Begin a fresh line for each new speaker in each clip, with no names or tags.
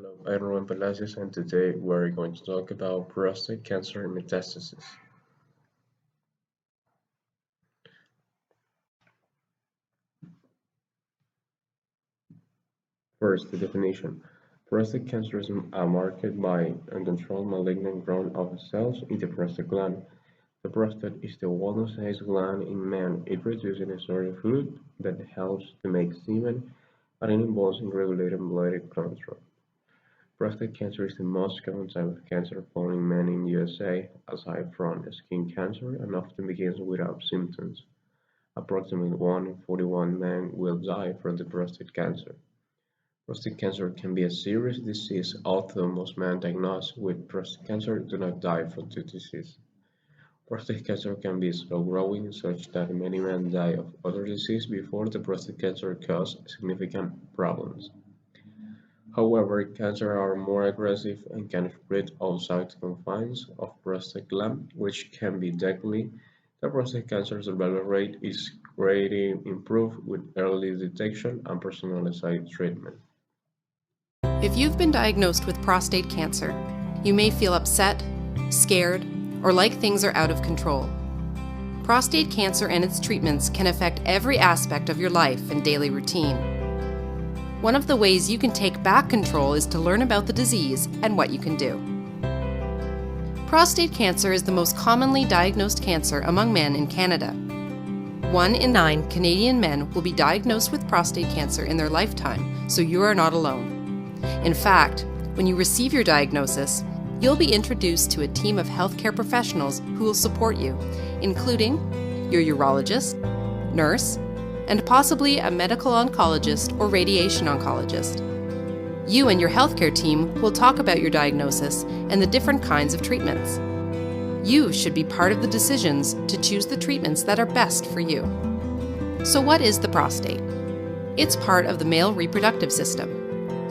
Hello, I'm Rubén Palacios, and today we're going to talk about prostate cancer metastasis. First, the definition. Prostate cancer is marked by uncontrolled malignant growth of cells in the prostate gland. The prostate is the walnut-sized gland in men. It produces a sort of fluid that helps to make semen, and it involves in regulating blood control. Prostate cancer is the most common type of cancer found in men in the USA, aside from skin cancer, and often begins without symptoms. Approximately 1 in 41 men will die from the prostate cancer. Prostate cancer can be a serious disease, although most men diagnosed with prostate cancer do not die from the disease. Prostate cancer can be slow-growing, such that many men die of other disease before the prostate cancer causes significant problems. However, cancers are more aggressive and can spread outside the confines of prostate gland, which can be deadly. The prostate cancer survival rate is greatly improved with early detection and personalized treatment.
If you've been diagnosed with prostate cancer, you may feel upset, scared, or like things are out of control. Prostate cancer and its treatments can affect every aspect of your life and daily routine. One of the ways you can take back control is to learn about the disease and what you can do. Prostate cancer is the most commonly diagnosed cancer among men in Canada. 1 in 9 Canadian men will be diagnosed with prostate cancer in their lifetime, so you are not alone. In fact, when you receive your diagnosis, you'll be introduced to a team of healthcare professionals who will support you, including your urologist, nurse, and possibly a medical oncologist or radiation oncologist. You and your healthcare team will talk about your diagnosis and the different kinds of treatments. You should be part of the decisions to choose the treatments that are best for you. So what is the prostate? It's part of the male reproductive system.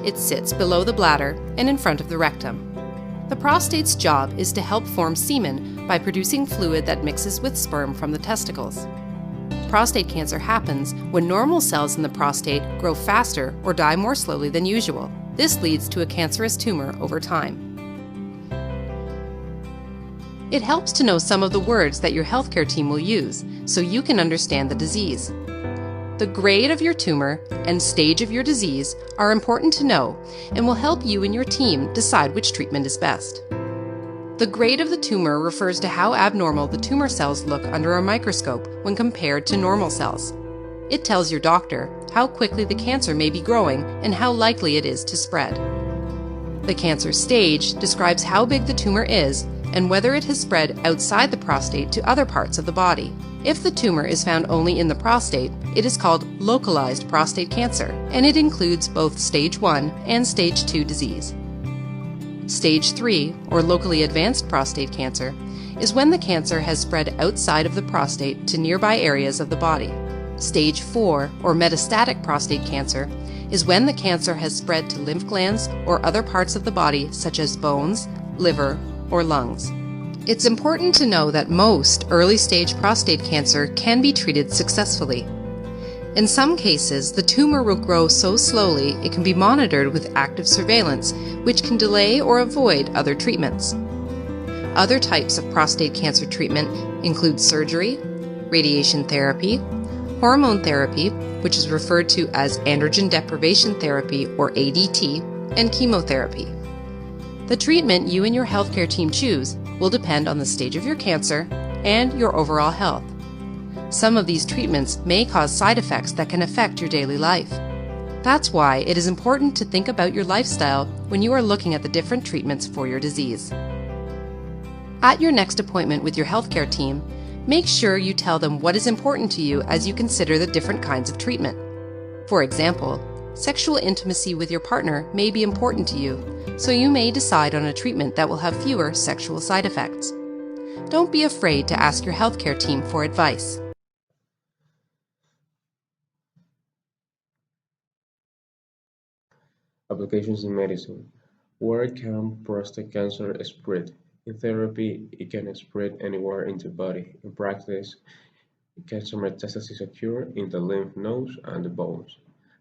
It sits below the bladder and in front of the rectum. The prostate's job is to help form semen by producing fluid that mixes with sperm from the testicles. Prostate cancer happens when normal cells in the prostate grow faster or die more slowly than usual. This leads to a cancerous tumor over time. It helps to know some of the words that your healthcare team will use so you can understand the disease. The grade of your tumor and stage of your disease are important to know and will help you and your team decide which treatment is best. The grade of the tumor refers to how abnormal the tumor cells look under a microscope when compared to normal cells. It tells your doctor how quickly the cancer may be growing and how likely it is to spread. The cancer stage describes how big the tumor is and whether it has spread outside the prostate to other parts of the body. If the tumor is found only in the prostate, it is called localized prostate cancer, and it includes both stage 1 and stage 2 disease. Stage 3, or locally advanced prostate cancer, is when the cancer has spread outside of the prostate to nearby areas of the body. Stage 4, or metastatic prostate cancer, is when the cancer has spread to lymph glands or other parts of the body such as bones, liver, or lungs. It's important to know that most early-stage prostate cancer can be treated successfully. In some cases, the tumor will grow so slowly it can be monitored with active surveillance, which can delay or avoid other treatments. Other types of prostate cancer treatment include surgery, radiation therapy, hormone therapy, which is referred to as androgen deprivation therapy or ADT, and chemotherapy. The treatment you and your healthcare team choose will depend on the stage of your cancer and your overall health. Some of these treatments may cause side effects that can affect your daily life. That's why it is important to think about your lifestyle when you are looking at the different treatments for your disease. At your next appointment with your healthcare team, make sure you tell them what is important to you as you consider the different kinds of treatment. For example, sexual intimacy with your partner may be important to you, so you may decide on a treatment that will have fewer sexual side effects. Don't be afraid to ask your healthcare team for advice.
Applications in medicine. Where can prostate cancer spread? In therapy, it can spread anywhere in the body. In practice, cancer metastases occur in the lymph nodes and the bones.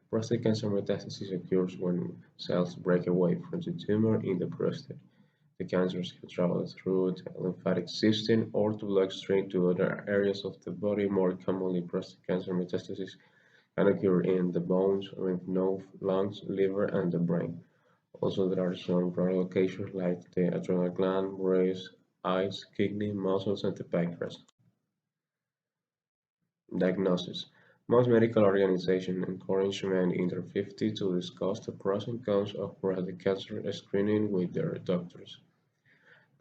Prostate cancer metastasis occurs when cells break away from the tumor in the prostate. The cancers can travel through the lymphatic system or to bloodstream to other areas of the body. More commonly, prostate cancer metastasis can occur in the bones, lymph nodes, lungs, liver, and the brain. Also, there are some rare locations like the adrenal gland, breast, eyes, kidney, muscles, and the pancreas. Diagnosis: most medical organizations encourage men in their 50s to discuss the pros and cons of prostate cancer screening with their doctors.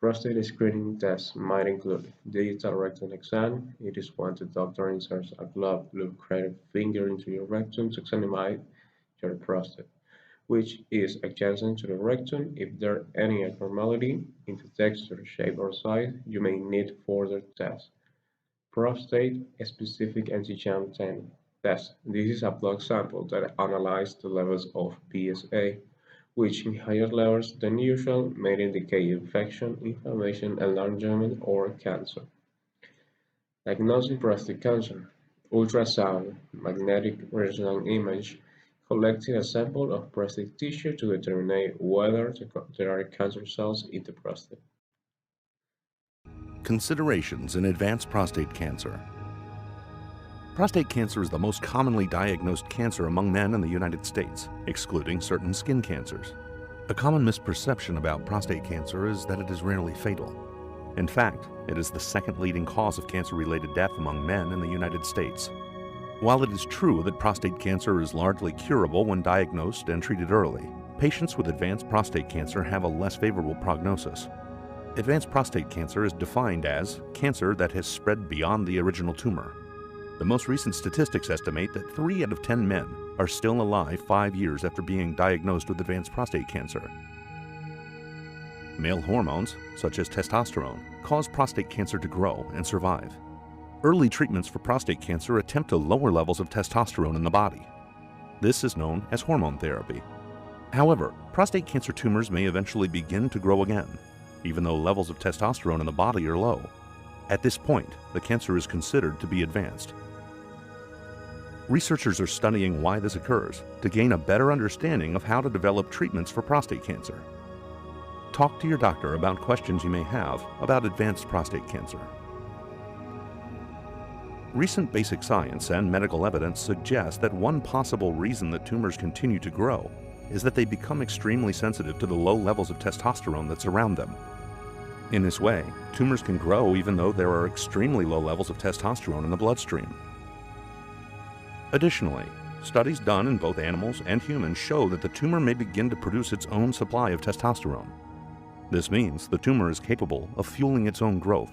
Prostate screening tests might include digital rectal exam. It is when the doctor inserts a gloved, lubricated finger into your rectum to examine your prostate, which is adjacent to the rectum. If there is any abnormality in the texture, shape, or size, you may need further tests. Prostate-specific antigen test: this is a blood sample that analyzes the levels of PSA, which in higher levels than usual may indicate infection, inflammation, enlargement, or cancer. Diagnosing prostate cancer: ultrasound, magnetic resonance image, collecting a sample of prostate tissue to determine whether there are cancer cells in the prostate.
Considerations in advanced prostate cancer. Prostate cancer is the most commonly diagnosed cancer among men in the United States, excluding certain skin cancers. A common misperception about prostate cancer is that it is rarely fatal. In fact, it is the second leading cause of cancer-related death among men in the United States. While it is true that prostate cancer is largely curable when diagnosed and treated early, patients with advanced prostate cancer have a less favorable prognosis. Advanced prostate cancer is defined as cancer that has spread beyond the original tumor. The most recent statistics estimate that 3 out of 10 men are still alive 5 years after being diagnosed with advanced prostate cancer. Male hormones, such as testosterone, cause prostate cancer to grow and survive. Early treatments for prostate cancer attempt to lower levels of testosterone in the body. This is known as hormone therapy. However, prostate cancer tumors may eventually begin to grow again, even though levels of testosterone in the body are low. At this point, the cancer is considered to be advanced. Researchers are studying why this occurs to gain a better understanding of how to develop treatments for prostate cancer. Talk to your doctor about questions you may have about advanced prostate cancer. Recent basic science and medical evidence suggest that one possible reason that tumors continue to grow is that they become extremely sensitive to the low levels of testosterone that surround them. In this way, tumors can grow even though there are extremely low levels of testosterone in the bloodstream. Additionally, studies done in both animals and humans show that the tumor may begin to produce its own supply of testosterone. This means the tumor is capable of fueling its own growth.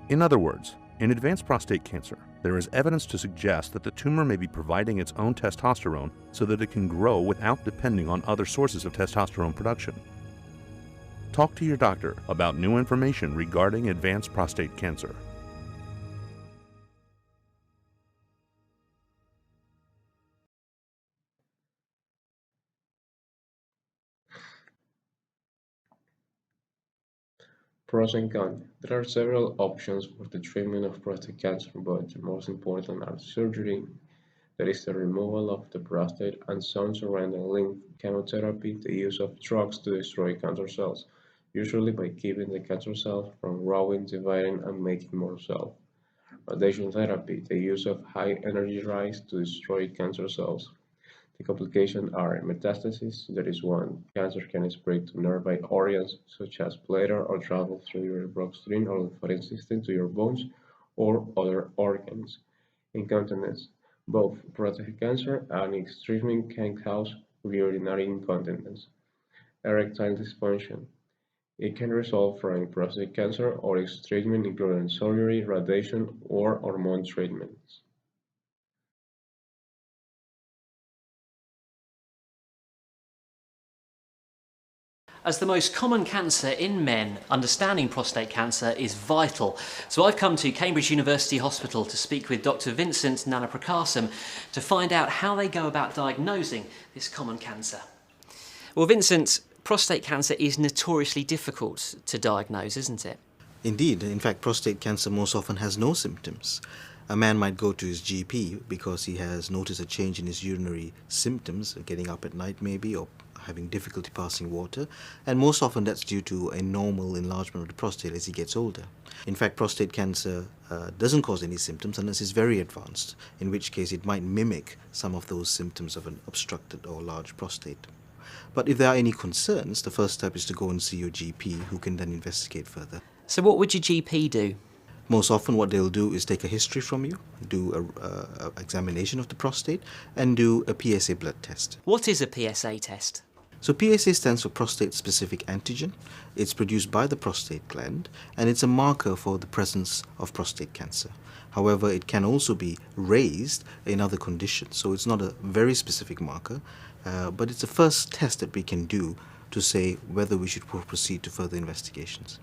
In other words, in advanced prostate cancer, there is evidence to suggest that the tumor may be providing its own testosterone so that it can grow without depending on other sources of testosterone production. Talk to your doctor about new information regarding advanced prostate cancer.
Pros and cons: there are several options for the treatment of prostate cancer, but the most important are surgery, that is the removal of the prostate, and some surrounding lymph, chemotherapy, the use of drugs to destroy cancer cells, usually by keeping the cancer cells from growing, dividing, and making more cells. Radiation therapy, the use of high-energy rays to destroy cancer cells. The complications are metastasis, that is when cancer can spread to nearby organs such as bladder or travel through your bloodstream or lymphatic system to your bones or other organs. Incontinence, both prostate cancer and its treatment can cause urinary incontinence. Erectile dysfunction, it can result from prostate cancer or its treatment including surgery, radiation, or hormone treatments.
As the most common cancer in men, understanding prostate cancer is vital. So I've come to Cambridge University Hospital to speak with Dr. Vincent Nanaprakasam to find out how they go about diagnosing this common cancer. Well, Vincent, prostate cancer is notoriously difficult to diagnose, isn't it?
Indeed. In fact, prostate cancer most often has no symptoms. A man might go to his GP because he has noticed a change in his urinary symptoms, getting up at night maybe, or having difficulty passing water, and most often that's due to a normal enlargement of the prostate as he gets older. In fact, prostate cancer doesn't cause any symptoms unless it's very advanced, in which case it might mimic some of those symptoms of an obstructed or large prostate. But if there are any concerns, the first step is to go and see your GP, who can then investigate further.
So what would your GP do?
Most often what they'll do is take a history from you, do an examination of the prostate, and do a PSA blood test.
What is a PSA test?
So PSA stands for prostate-specific antigen. It's produced by the prostate gland, and it's a marker for the presence of prostate cancer. However, it can also be raised in other conditions, so it's not a very specific marker, but it's the first test that we can do to say whether we should proceed to further investigations.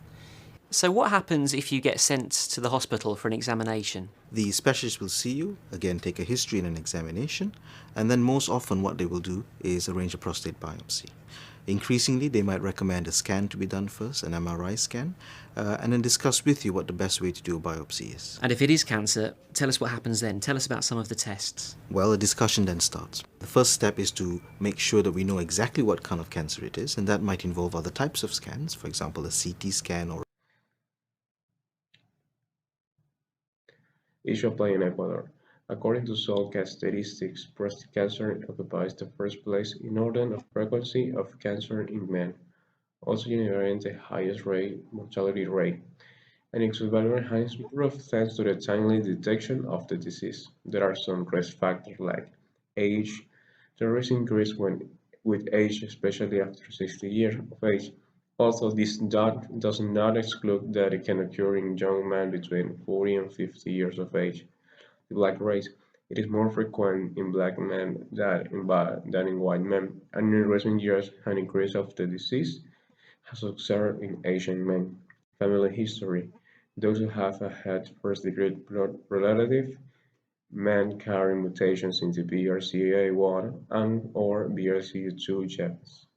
So what happens if you get sent to the hospital for an examination?
The specialist will see you, again take a history and an examination, and then most often what they will do is arrange a prostate biopsy. Increasingly, they might recommend a scan to be done first, an MRI scan, and then discuss with you what the best way to do a biopsy is.
And if it is cancer, tell us what happens then. Tell us about some of the tests.
Well, a discussion then starts. The first step is to make sure that we know exactly what kind of cancer it is, and that might involve other types of scans, for example, a CT scan or
Issue apply in Ecuador. According to SOLCA statistics, prostate cancer occupies the first place in order of frequency of cancer in men, also generating the highest mortality rate, and its value has improved thanks to the timely detection of the disease. There are some risk factors like age. The risk increases with age, especially after 60 years of age. Also, this does not exclude that it can occur in young men between 40 and 50 years of age. The black race, it is more frequent in black men than in white men, and in recent years an increase of the disease has observed in Asian men. Family history, those who have had first-degree blood relative men carry mutations in the BRCA1 and or BRCA2 genes.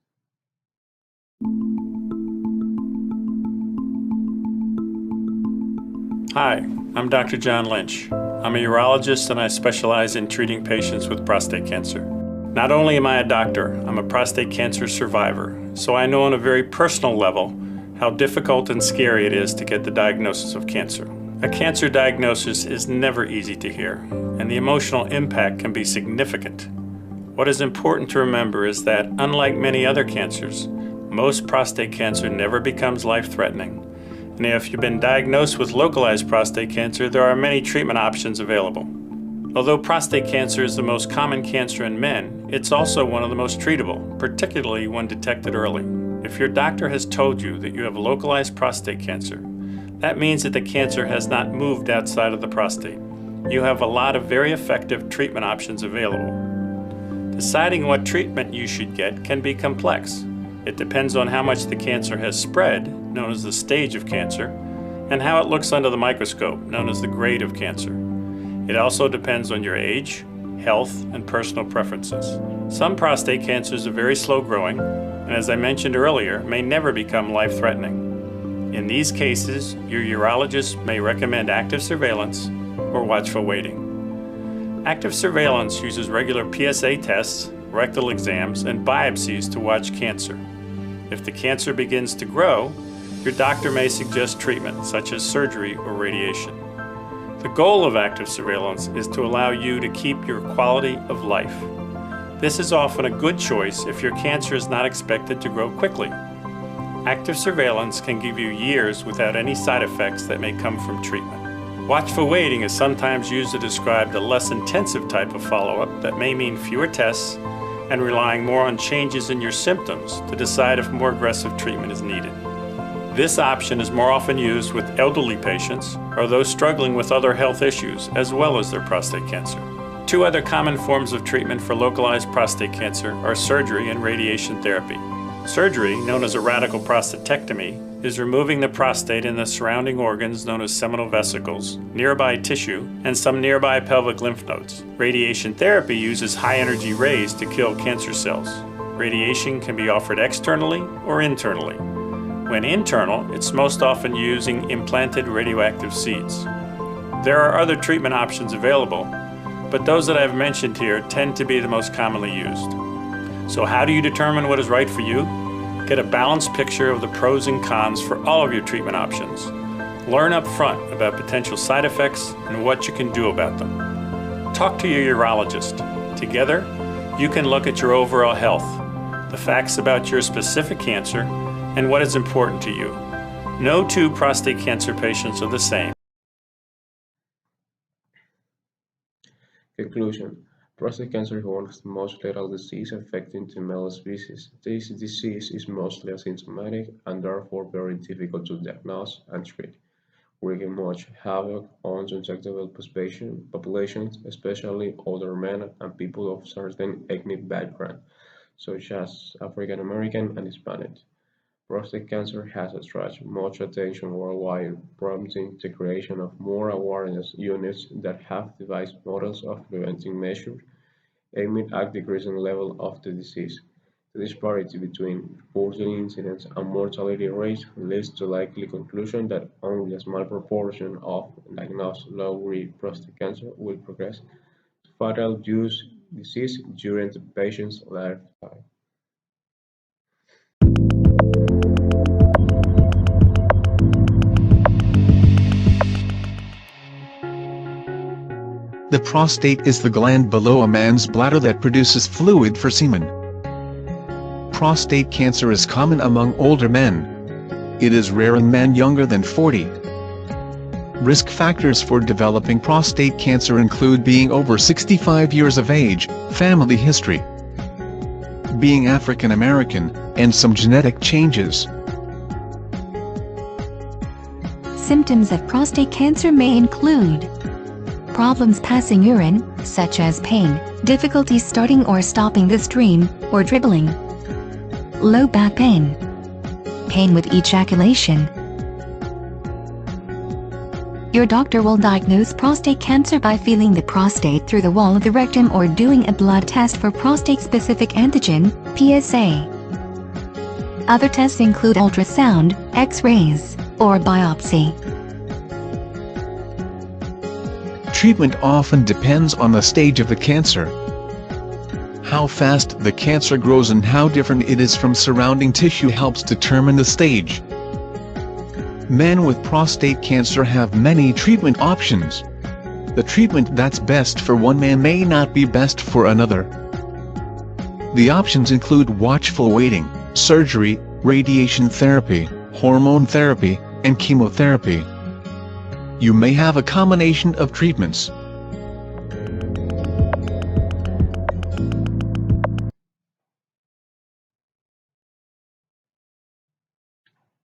Hi, I'm Dr. John Lynch. I'm a urologist and I specialize in treating patients with prostate cancer. Not only am I a doctor, I'm a prostate cancer survivor, so I know on a very personal level how difficult and scary it is to get the diagnosis of cancer. A cancer diagnosis is never easy to hear, and the emotional impact can be significant. What is important to remember is that, unlike many other cancers, most prostate cancer never becomes life-threatening. And if you've been diagnosed with localized prostate cancer, there are many treatment options available. Although prostate cancer is the most common cancer in men, it's also one of the most treatable, particularly when detected early. If your doctor has told you that you have localized prostate cancer, that means that the cancer has not moved outside of the prostate. You have a lot of very effective treatment options available. Deciding what treatment you should get can be complex. It depends on how much the cancer has spread, known as the stage of cancer, and how it looks under the microscope, known as the grade of cancer. It also depends on your age, health, and personal preferences. Some prostate cancers are very slow growing, and as I mentioned earlier, may never become life-threatening. In these cases, your urologist may recommend active surveillance or watchful waiting. Active surveillance uses regular PSA tests, rectal exams, and biopsies to watch cancer. If the cancer begins to grow, your doctor may suggest treatment, such as surgery or radiation. The goal of active surveillance is to allow you to keep your quality of life. This is often a good choice if your cancer is not expected to grow quickly. Active surveillance can give you years without any side effects that may come from treatment. Watchful waiting is sometimes used to describe the less intensive type of follow-up that may mean fewer tests and relying more on changes in your symptoms to decide if more aggressive treatment is needed. This option is more often used with elderly patients or those struggling with other health issues as well as their prostate cancer. Two other common forms of treatment for localized prostate cancer are surgery and radiation therapy. Surgery, known as a radical prostatectomy, is removing the prostate and the surrounding organs known as seminal vesicles, nearby tissue, and some nearby pelvic lymph nodes. Radiation therapy uses high-energy rays to kill cancer cells. Radiation can be offered externally or internally. When internal, it's most often using implanted radioactive seeds. There are other treatment options available, but those that I've mentioned here tend to be the most commonly used. So how do you determine what is right for you? Get a balanced picture of the pros and cons for all of your treatment options. Learn up front about potential side effects and what you can do about them. Talk to your urologist. Together, you can look at your overall health, the facts about your specific cancer, and what is important to you. No two prostate cancer patients are the same.
Conclusion. Prostate cancer is one of the most lethal diseases affecting the male species. This disease is mostly asymptomatic and therefore very difficult to diagnose and treat, wreaking much havoc on susceptible populations, especially older men and people of certain ethnic background, such as African American and Hispanic. Prostate cancer has attracted much attention worldwide, prompting the creation of more awareness units that have devised models of preventing measures aimed at decreasing the level of the disease. The disparity between reported incidence and mortality rates leads to the likely conclusion that only a small proportion of diagnosed low-grade prostate cancer will progress to fatal disease during the patient's lifetime.
The prostate is the gland below a man's bladder that produces fluid for semen. Prostate cancer is common among older men. It is rare in men younger than 40. Risk factors for developing prostate cancer include being over 65 years of age, family history, being African American, and some genetic changes.
Symptoms of prostate cancer may include problems passing urine, such as pain, difficulty starting or stopping the stream, or dribbling, low back pain, pain with ejaculation. Your doctor will diagnose prostate cancer by feeling the prostate through the wall of the rectum or doing a blood test for prostate-specific antigen, PSA. Other tests include ultrasound, X-rays, or biopsy.
Treatment often depends on the stage of the cancer. How fast the cancer grows and how different it is from surrounding tissue helps determine the stage. Men with prostate cancer have many treatment options. The treatment that's best for one man may not be best for another. The options include watchful waiting, surgery, radiation therapy, hormone therapy, and chemotherapy. You may have a combination of treatments.